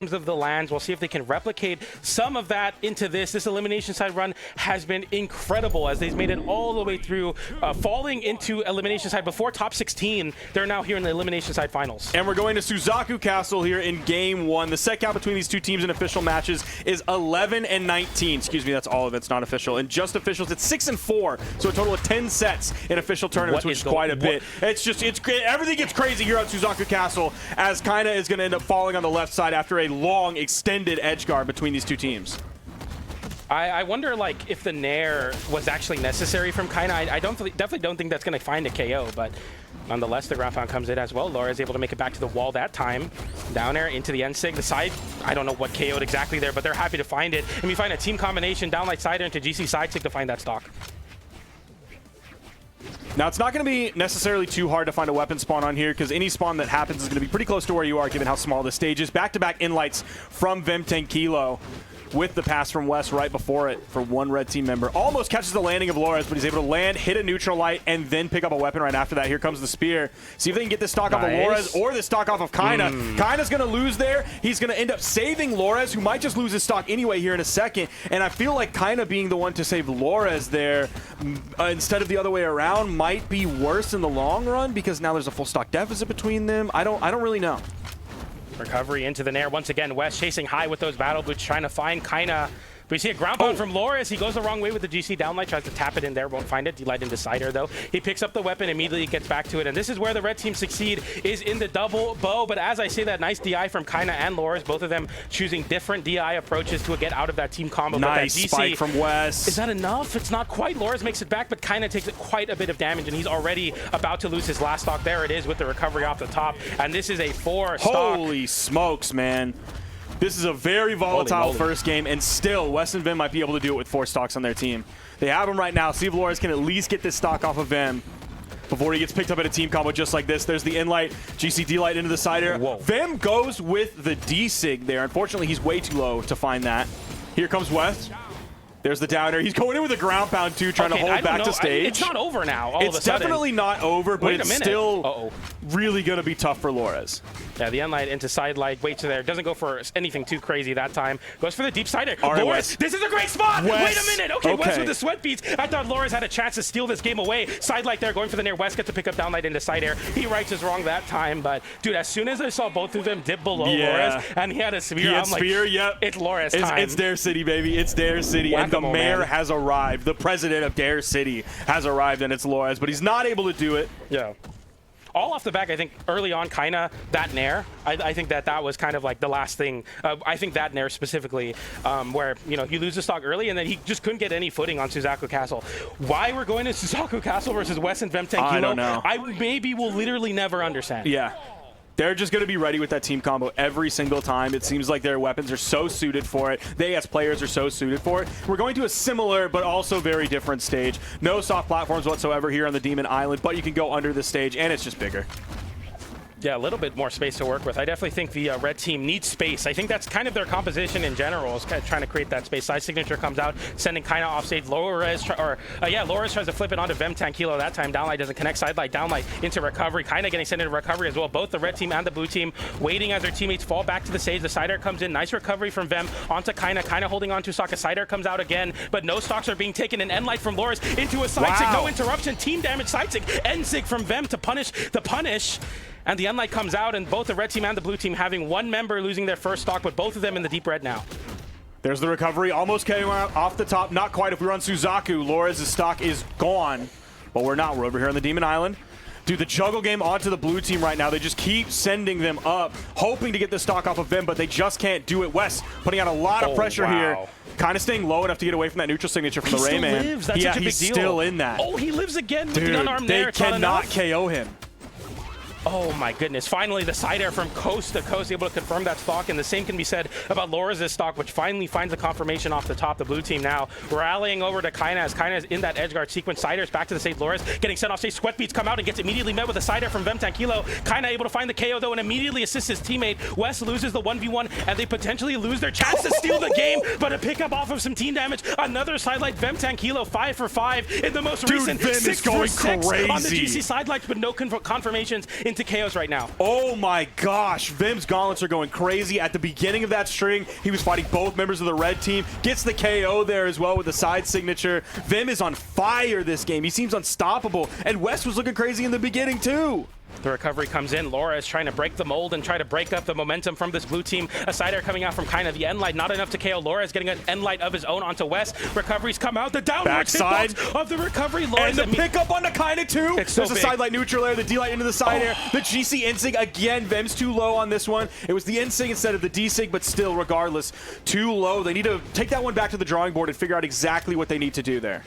of the lands. We'll see if they can replicate some of that into this. This elimination side run has been incredible as they've made it all the way through, falling into elimination side before top 16. They're now here in the elimination side finals. And we're going to Suzaku Castle here in game 1. The set count between these two teams in official matches is 11 and 19. Excuse me, that's all of it's not official. And just officials, it's 6 and 4. So a total of 10 sets in official tournaments, which is quite a bit. It's everything gets crazy here at Suzaku Castle as Kyna is going to end up falling on the left side after a long extended edge guard between these two teams. I wonder, like, if the Nair was actually necessary from Kyna. I definitely don't think that's going to find a KO, but nonetheless, the ground pound comes in as well. Laura is able to make it back to the wall that time. Down air into the N-Sig. The side, I don't know what KO'd exactly there, but they're happy to find it. And we find a team combination, downlight side air into GC side stick to find that stock. Now, it's not going to be necessarily too hard to find a weapon spawn on here because any spawn that happens is going to be pretty close to where you are given how small the stage is. Back-to-back inlights from Vemtankilo with the pass from Wess right before it for one red team member. Almost catches the landing of Lores, but he's able to land, hit a neutral light, and then pick up a weapon right after that. Here comes the spear. See if they can get this stock off of Lores or this stock off of Kyna. Kyna's going to lose there. He's going to end up saving Lores, who might just lose his stock anyway here in a second. And I feel like Kyna being the one to save Lores there instead of the other way around might be worse in the long run because now there's a full stock deficit between them. I don't really know. Recovery into the Nair. Once again, Wess chasing high with those battle boots, trying to find Kyna. We see a ground pound from Lores. He goes the wrong way with the GC downlight, tries to tap it in there, won't find it. D-light into side air, though. He picks up the weapon, immediately gets back to it, and this is where the red team succeed, is in the double bow. But as I say, that nice DI from Kyna and Lores, both of them choosing different DI approaches to get out of that team combo. Nice GC, spike from Wess. Is that enough? It's not quite. Lores makes it back, but Kyna takes quite a bit of damage, and he's already about to lose his last stock. There it is with the recovery off the top, and this is a 4 stock. Holy smokes, man. This is a very volatile first game, and still, Wess and Vim might be able to do it with 4 stocks on their team. They have him right now. See if Lores can at least get this stock off of Vim before he gets picked up at a team combo just like this. There's the in-light, GC D-light into the side air. Vim goes with the D-Sig there. Unfortunately, he's way too low to find that. Here comes Wess. There's the downer. He's going in with a ground pound, too, trying to hold back to stage. It's not over now, all of a It's sudden. definitely not over, but it's still really going to be tough for Lores. Yeah, the N-Light into side light, waits there. Doesn't go for anything too crazy that time. Goes for the deep side air. Lores, this is a great spot! Wess. Wait a minute! Okay, Wess with the sweat beats. I thought Lores had a chance to steal this game away. Side light there, going for the Nair. Wess gets to pick up down light into side air. He rights his wrong that time, but dude, as soon as I saw both of them dip below Lores, and he had a spear, I'm like, it's Lores time. It's Dare City, baby. It's Dare City, and the mayor has arrived. The president of Dare City has arrived, and it's Lores, but he's not able to do it. Yeah. All off the back, I think early on, Kyna, that Nair, I think that was kind of like the last thing. I think that Nair specifically, where, you know, you lose the stock early and then he just couldn't get any footing on Suzaku Castle. Why we're going to Suzaku Castle versus Wess and Vemtankilo, I don't know. I maybe will literally never understand. Yeah. They're just going to be ready with that team combo every single time. It seems like their weapons are so suited for it. They, as players, are so suited for it. We're going to a similar but also very different stage. No soft platforms whatsoever here on the Demon Island, but you can go under the stage, and it's just bigger. Yeah, a little bit more space to work with. I definitely think the red team needs space. I think that's kind of their composition in general, is kind of trying to create that space. Side signature comes out, sending Kyna off stage. Lores tries to flip it onto Vemtankilo that time. Downlight doesn't connect. Sidelight, downlight into recovery. Kyna getting sent into recovery as well. Both the red team and the blue team waiting as their teammates fall back to the stage. The side air comes in. Nice recovery from Vem onto Kyna. Kyna holding on to stock. A side air comes out again, but no stocks are being taken. An N-Light from Lores into a side sig. No interruption. Team damage side sig. N-Sig from Vem to punish the punish. And the N-Light comes out, and both the red team and the blue team having one member losing their first stock, but both of them in the deep red now. There's the recovery. Almost came out off the top. Not quite. If we were on Suzaku, Lores' stock is gone. But we're not. We're over here on the Demon Island. Dude, the juggle game onto the blue team right now. They just keep sending them up, hoping to get the stock off of them, but they just can't do it. Wess putting out a lot of pressure here. Kind of staying low enough to get away from that neutral signature from the Rayman. Lives. That's such a big he's deal. Still in that. Oh, he lives again with Dude, the unarmed Nair. They cannot KO him. Oh my goodness, finally the side air from coast to coast able to confirm that stock, and the same can be said about Lores' stock, which finally finds the confirmation off the top. The blue team now rallying over to Kyna as Kyna is in that edgeguard sequence. Side air's back to the stage. Lores getting sent off stage. Sweat beats come out and gets immediately met with a side air from Vemtankilo. Kyna able to find the KO though and immediately assists his teammate. Wess loses the 1v1 and they potentially lose their chance to steal the game, but a pickup off of some team damage. Another sidelight. Vemtankilo 5 for 5 in the most recent 6 for 6 on the GC sidelights, but no confirmations into KOs right now. Oh my gosh, Vim's gauntlets are going crazy. At the beginning of that string, he was fighting both members of the red team. Gets the KO there as well with the side signature. Vim is on fire this game. He seems unstoppable. And Wess was looking crazy in the beginning too. The recovery comes in. Laura is trying to break the mold and try to break up the momentum from this blue team. A side air coming out from Kyna. The end light, not enough to KO. Laura is getting an end light of his own onto Wess. Recoveries come out. The downward backside of the recovery. And the pickup onto Kyna too. It's so There's a big. side light neutral air, the D light into the side air. The GC Insig again. Vim's too low on this one. It was the Insig instead of the D-Sig, but still, regardless, too low. They need to take that one back to the drawing board and figure out exactly what they need to do there.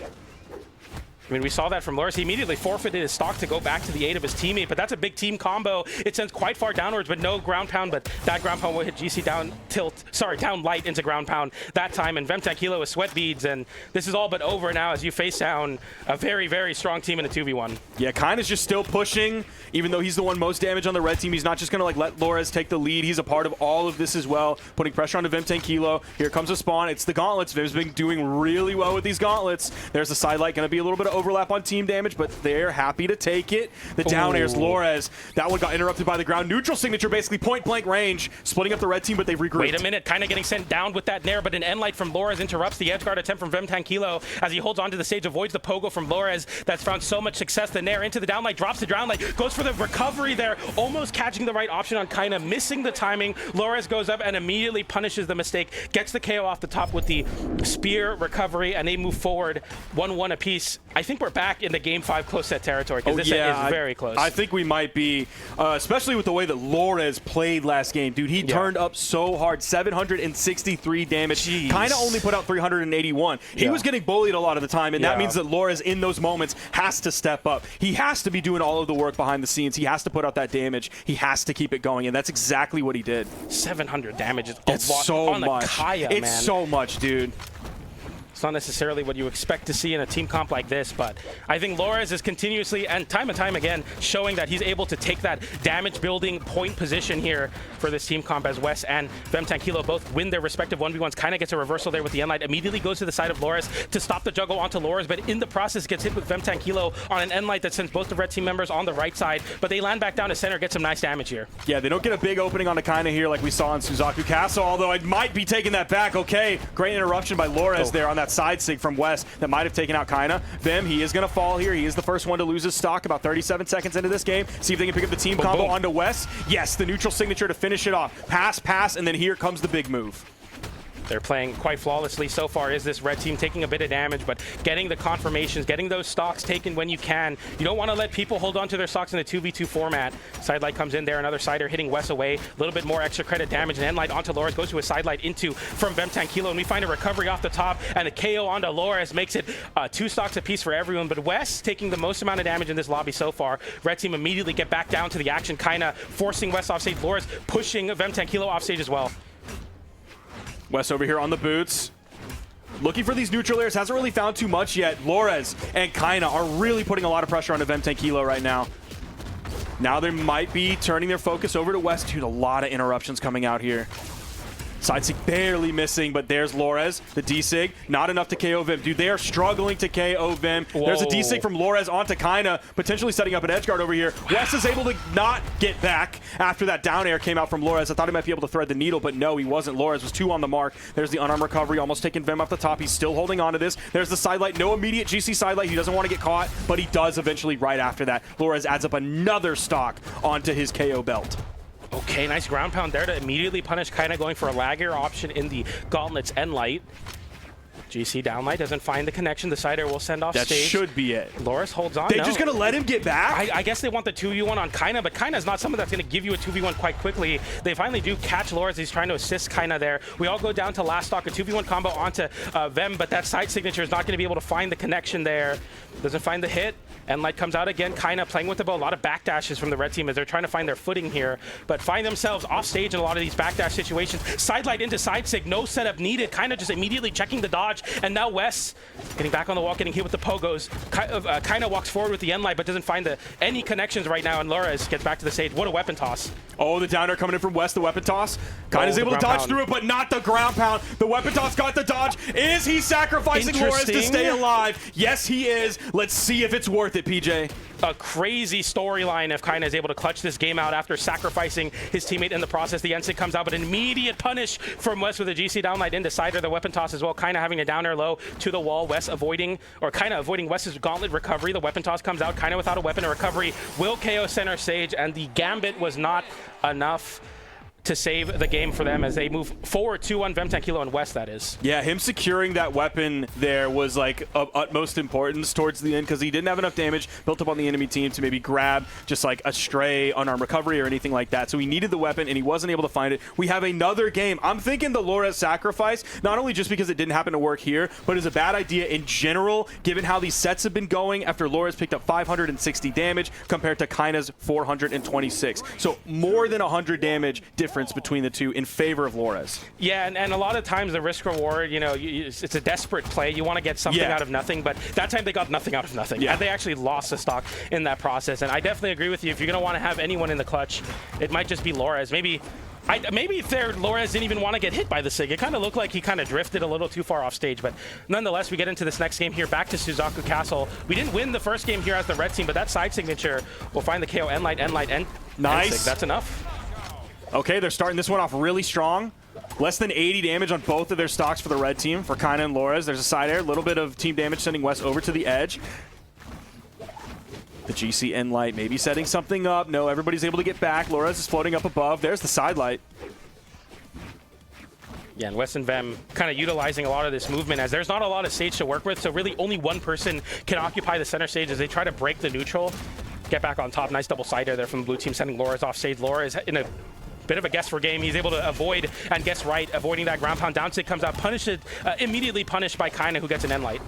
I mean, we saw that from Loris. He immediately forfeited his stock to go back to the aid of his teammate, but that's a big team combo. It sends quite far downwards, but no ground pound, but that ground pound will hit GC down light into ground pound that time, and Vemtank with sweat beads, and this is all but over now as you face down a very, very strong team in a 2v1. Yeah, Kyna's just still pushing, even though he's the one most damage on the red team. He's not just going to like let Lores take the lead. He's a part of all of this as well, putting pressure onto Vemtank. Here comes a spawn. It's the gauntlets. Vim's been doing really well with these gauntlets. There's the side light, going to be a little bit of overlap on team damage, but they're happy to take it. The down airs Lores. That one got interrupted by the ground. Neutral signature, basically point blank range, splitting up the red team, but they've regrouped. Wait a minute, Kyna getting sent down with that nair, but an end light from Lores interrupts the edge guard attempt from Vemtank as he holds onto the stage, avoids the pogo from Lores that's found so much success. The nair into the down light, drops the down light, goes for the recovery there, almost catching the right option on Kyna, missing the timing. Lores goes up and immediately punishes the mistake, gets the KO off the top with the spear recovery, and they move forward 1-1 apiece. I think we're back in the Game 5 close set territory, because this set is very close. I think we might be, especially with the way that Lores played last game. Dude, he turned up so hard, 763 damage. Jeez. Kinda only put out 381. He was getting bullied a lot of the time, and that means that Lores in those moments has to step up. He has to be doing all of the work behind the scenes. He has to put out that damage. He has to keep it going, and that's exactly what he did. 700 damage is That's a lot so on much. The Kaya, it's man. so much, dude. It's not necessarily what you expect to see in a team comp like this, but I think Lores is continuously and time again showing that he's able to take that damage building point position here for this team comp, as Wess and Vemtank both win their respective 1v1s. Kinda gets a reversal there with the end light, immediately goes to the side of Lores to stop the juggle onto Lores, but in the process gets hit with Vemtank on an end light that sends both the red team members on the right side, but they land back down to center, get some nice damage here. Yeah, they don't get a big opening on the Kyna here like we saw in Suzaku Castle, although I might be taking that back. Okay, great interruption by Lores there on that side sig from Wess that might have taken out Kyna. Vim, he is going to fall here. He is the first one to lose his stock about 37 seconds into this game. See if they can pick up the team combo onto Wess. Yes, the neutral signature to finish it off. Pass, and then here comes the big move. They're playing quite flawlessly so far. Is this red team taking a bit of damage, but getting the confirmations, getting those stocks taken when you can. You don't want to let people hold on to their stocks in a 2v2 format. Sidelight comes in there, another sider hitting Wess away. A little bit more extra credit damage, and endlight onto Lores, goes to a sidelight into from Vemtank, and we find a recovery off the top, and the KO onto Lores makes it 2 stocks apiece for everyone, but Wess taking the most amount of damage in this lobby so far. Red team immediately get back down to the action, Kyna forcing Wess off stage, Lores pushing Vemtank off stage as well. Wess over here on the boots. Looking for these neutral airs. Hasn't really found too much yet. Lores and Kyna are really putting a lot of pressure onto Vemtank right now. Now they might be turning their focus over to Wess. Dude, a lot of interruptions coming out here. Side sig barely missing, but there's Lores, the D-Sig. Not enough to KO Vim. Dude, they are struggling to KO Vim. Whoa. There's a D-Sig from Lores onto Kyna, potentially setting up an edge guard over here. Wess is able to not get back after that down air came out from Lores. I thought he might be able to thread the needle, but no, he wasn't. Lores was 2 on the mark. There's the unarmed recovery, almost taking Vim off the top. He's still holding on to this. There's the sidelight. No immediate GC sidelight. He doesn't want to get caught, but he does eventually right after that. Lores adds up another stock onto his KO belt. Okay, nice ground pound there to immediately punish Kyna, going for a lagger option in the Gauntlet's end light. GC downlight doesn't find the connection. The side air will send off stage. That should be it. Lores holds on. They're just going to let him get back? I guess they want the 2v1 on Kyna, but Kyna's not someone that's going to give you a 2v1 quite quickly. They finally do catch Lores. He's trying to assist Kyna there. We all go down to last stock, a 2v1 combo onto Vem, but that side signature is not going to be able to find the connection there. Doesn't find the hit. Endlight comes out again. Kyna playing with the bow. A lot of backdashes from the red team as they're trying to find their footing here, but find themselves off stage in a lot of these backdash situations. Sidelight into side sig. No setup needed. Kyna just immediately checking the dodge, and now Wess getting back on the wall, getting hit with the pogos. Kyna walks forward with the endlight, but doesn't find any connections right now, and Lores gets back to the stage. What a weapon toss. Oh, the down air coming in from Wess, the weapon toss. Kyna's able to dodge through it, but not the ground pound. The weapon toss got the dodge. Is he sacrificing Lores to stay alive? Yes, he is. Let's see if it's worth it, PJ. a crazy storyline if Kyna is able to clutch this game out after sacrificing his teammate in the process. The NSIG comes out, but an immediate punish from Wess with a GC downlight into Cider. The weapon toss as well. Kyna having a down air low to the wall. Wess avoiding, or Kyna avoiding Wess's gauntlet recovery. The weapon toss comes out. Kyna without a weapon, a recovery will KO center stage, and the gambit was not enough to save the game for them as they move forward 2-1. Vemtank Kilo and Wess, that is. Yeah, him securing that weapon there was like of utmost importance towards the end because he didn't have enough damage built up on the enemy team to maybe grab just like a stray unarmed recovery or anything like that. So he needed the weapon and he wasn't able to find it. We have another game. I'm thinking the Lores sacrifice, not only just because it didn't happen to work here, but is a bad idea in general given how these sets have been going after Lores picked up 560 damage compared to Kyna's 426. So more than 100 damage difference between the two in favor of Lores. Yeah, and a lot of times the risk reward, you know, it's a desperate play. You want to get something out of nothing, but that time they got nothing out of nothing. Yeah. And they actually lost the stock in that process. And I definitely agree with you. If you're going to want to have anyone in the clutch, it might just be Lores. Maybe if Lores didn't even want to get hit by the SIG. It kind of looked like he kind of drifted a little too far off stage. But nonetheless, we get into this next game here, back to Suzaku Castle. We didn't win the first game here as the red team, but that side signature will find the KO N-Light, and nice. SIG. That's enough. Okay, they're starting this one off really strong. Less than 80 damage on both of their stocks for the red team, for Kyna and Lores. There's a side air, a little bit of team damage sending Wess over to the edge. The GC N-Light maybe setting something up. No, everybody's able to get back. Lores is floating up above. There's the side light. Yeah, and Wess and Vem kind of utilizing a lot of this movement as there's not a lot of stage to work with, so really only one person can occupy the center stage as they try to break the neutral. Get back on top. Nice double side air there from the blue team, sending Lores off stage. Lores in a bit of a guess for game. He's able to avoid and guess right, avoiding that ground pound. Down stick comes out, immediately punished by Kyna, who gets an N-Light.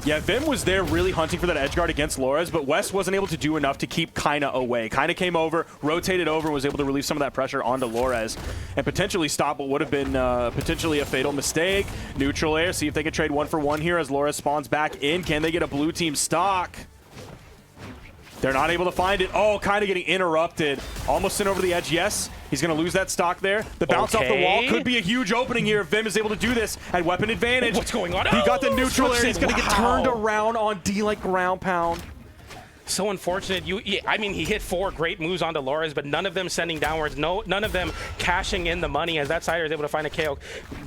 Yeah, Vim was there really hunting for that edge guard against Lores, but Wess wasn't able to do enough to keep Kyna away. Kyna came over, rotated over, and was able to relieve some of that pressure onto Lores and potentially stop what would have been potentially a fatal mistake. Neutral air, see if they can trade 1-for-1 here as Lores spawns back in. Can they get a blue team stock? They're not able to find it. Oh, kind of getting interrupted. Almost sent over the edge. Yes, he's going to lose that stock there. The bounce off the wall could be a huge opening here if Vim is able to do this at weapon advantage. What's going on? He got the neutral air. He's going to get turned around on D like ground pound. So unfortunate. I mean, he hit 4 great moves onto Lores, but none of them sending downwards. None of them cashing in the money as that Cider is able to find a KO.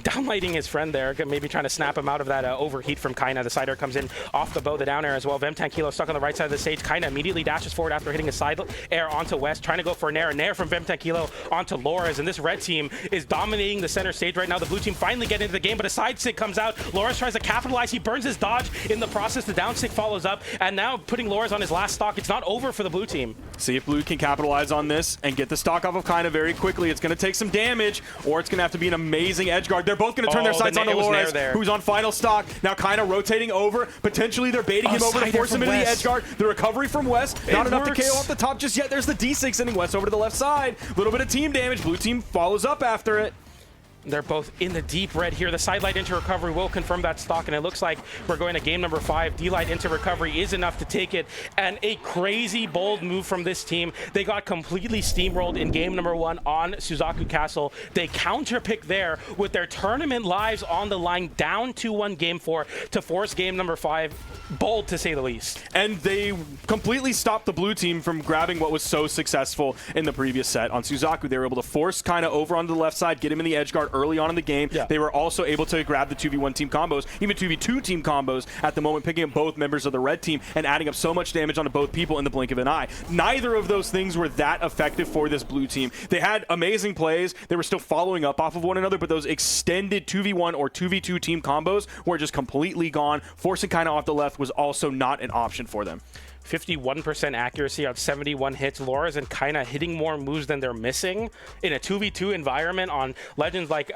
Downlighting his friend there, maybe trying to snap him out of that overheat from Kyna. The Cider comes in off the bow, the down air as well. Vemtank Kilo stuck on the right side of the stage. Kyna immediately dashes forward after hitting a side air onto Wess, trying to go for a nair from Vemtank Kilo onto Lores. And this red team is dominating the center stage right now. The blue team finally get into the game, but a side stick comes out. Lores tries to capitalize. He burns his dodge in the process. The down stick follows up, and now putting Lores on his last stock. It's not over for the blue team. See if blue can capitalize on this and get the stock off of Kyna very quickly. It's going to take some damage, or it's going to have to be an amazing edge guard. They're both going to turn their sights onto Lores, who's on final stock. Now Kyna rotating over. Potentially they're baiting him over to force him into the edge guard. The recovery from Wess. Not enough to KO off the top just yet. There's the D6 sending Wess over to the left side. A little bit of team damage. Blue team follows up after it. They're both in the deep red here. The side light into recovery will confirm that stock, and it looks like we're going to game number 5. D-light into recovery is enough to take it, and a crazy bold move from this team. They got completely steamrolled in game number 1 on Suzaku Castle. They counterpick there with their tournament lives on the line, down 2-1 game 4 to force game number 5. Bold, to say the least. And they completely stopped the blue team from grabbing what was so successful in the previous set. On Suzaku, they were able to force Kyna over onto the left side, get him in the edge guard early on in the game. Yeah. They were also able to grab the 2v1 team combos, even 2v2 team combos at the moment, picking up both members of the red team and adding up so much damage onto both people in the blink of an eye. Neither of those things were that effective for this blue team. They had amazing plays. They were still following up off of one another, but those extended 2v1 or 2v2 team combos were just completely gone. Forcing Kyna off the left was also not an option for them. 51% accuracy on 71 hits. Lores and Kyna hitting more moves than they're missing in a 2v2 environment on legends like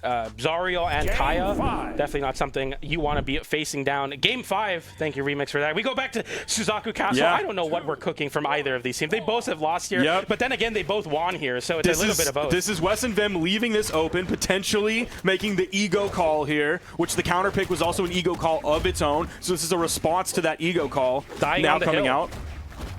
Zariel and Kaya. Definitely not something you want to be facing down. Game 5, thank you, Remix, for that. We go back to Suzaku Castle. Yeah. I don't know what we're cooking from either of these teams. They both have lost here, but then again, they both won here, so it's a little bit of both. This is Wess and Vim leaving this open, potentially making the ego call here, which the counter pick was also an ego call of its own, so this is a response to that ego call. Dying now on the coming hill. out.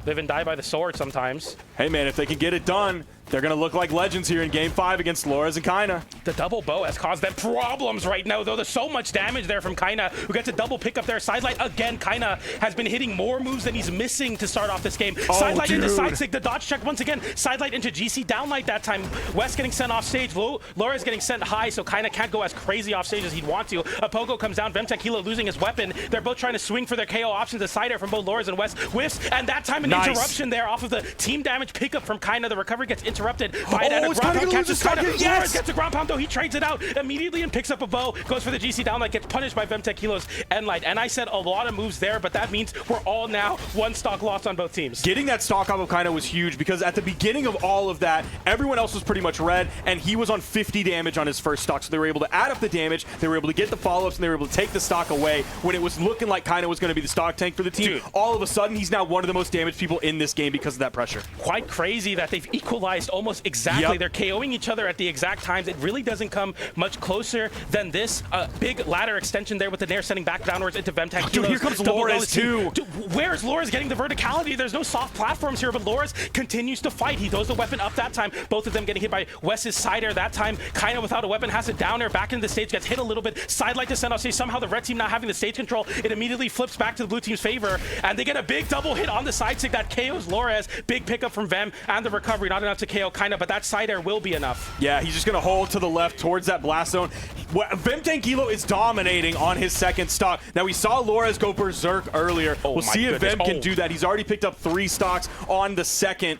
Live and die by the sword sometimes. Hey man, if they can get it done, They're going to look like legends here in Game 5 against Lores and Kyna. The double bow has caused them problems right now, though. There's so much damage there from Kyna, who gets a double pick up there. Sidelight again. Kyna has been hitting more moves than he's missing to start off this game. Sidelight into side stick, the dodge check once again. Sidelight into GC downlight that time. Wess getting sent off stage. Lores getting sent high, so Kyna can't go as crazy off stage as he'd want to. A Pogo comes down. Vemtech Kilo losing his weapon. They're both trying to swing for their KO options. A side air from both Lores and Wess whiffs, and that time an interruption there off of the team damage pickup from Kyna. The recovery gets interrupted by it's Kyna gonna lose his stock here. Lores gets a ground pound, though. He trades it out immediately and picks up a bow. Goes for the GC downlight, gets punished by Vemtech Kilo's endlight. And I said a lot of moves there, but that means we're all now one stock loss on both teams. Getting that stock off of Kyna was huge because at the beginning of all of that, everyone else was pretty much red, and he was on 50 damage on his first stock. So they were able to add up the damage, they were able to get the follow-ups, and they were able to take the stock away when it was looking like Kyna was going to be the stock tank for the team. Dude. All of a sudden, he's now one of the most damaged people in this game because of that pressure. Quite crazy that they've equalized almost exactly. Yep. They're KOing each other at the exact times. It really doesn't come much closer than this. Big ladder extension there with the Nair sending back downwards into Vemtech. Dude, here comes Lores too. Dude, where's Lores getting the verticality? There's no soft platforms here, but Lores continues to fight. He throws the weapon up that time. Both of them getting hit by Wess's side air that time. Kyna without a weapon has a down air back into the stage, gets hit a little bit. Sidelight to send off stage. Somehow the red team not having the stage control, it immediately flips back to the blue team's favor, and they get a big double hit on the side stick that KOs Lores. Big pickup from Vem, and the recovery not enough to KO Kyna, but that side air will be enough. Yeah, he's just going to hold to the left towards that blast zone. Vemtech Kilo is dominating on his second stock. Now, we saw Lores go berserk earlier. We'll see if Vem can do that. He's already picked up 3 stocks on the second.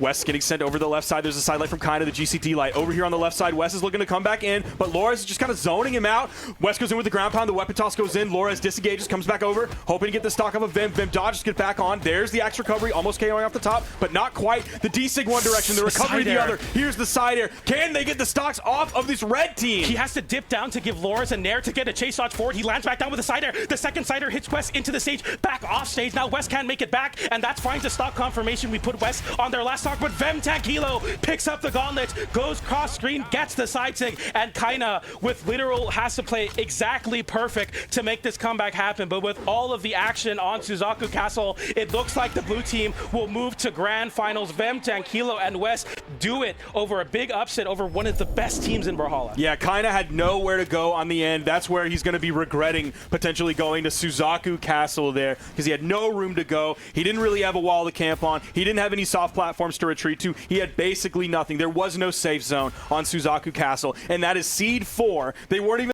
Wess getting sent over the left side. There's a sidelight from Kyna, the GCT light. Over here on the left side, Wess is looking to come back in, but Lores is just kind of zoning him out. Wess goes in with the ground pound. The weapon toss goes in. Lores disengages, comes back over, hoping to get the stock off of Vem. Vem dodges, get back on. There's the axe recovery, almost KOing off the top, but not quite. The D-Sig one direction, the recovery the other. Here's the side air. Can they get the stocks off of this red team? He has to dip down to give Lores a nair to get a chase dodge forward. He lands back down with a side air. The second side air hits Wess into the stage, back off stage. Now Wess can't make it back, and that's fine to stock confirmation. We put Wess on their last stock, but Vemtech Kilo picks up the gauntlet, goes cross screen, gets the side sig, and Kyna with literal has to play exactly perfect to make this comeback happen. But with all of the action on Suzaku Castle, it looks like the blue team will move to grand finals. Vemtech Kilo and Wess do it over a big upset over one of the best teams in Brawlhalla. Yeah, Kyna had nowhere to go on the end. That's where he's going to be regretting potentially going to Suzaku Castle there, because he had no room to go. He didn't really have a wall to camp on. He didn't have any soft platforms to retreat to. He had basically nothing. There was no safe zone on Suzaku Castle, and that is Seed 4. They weren't even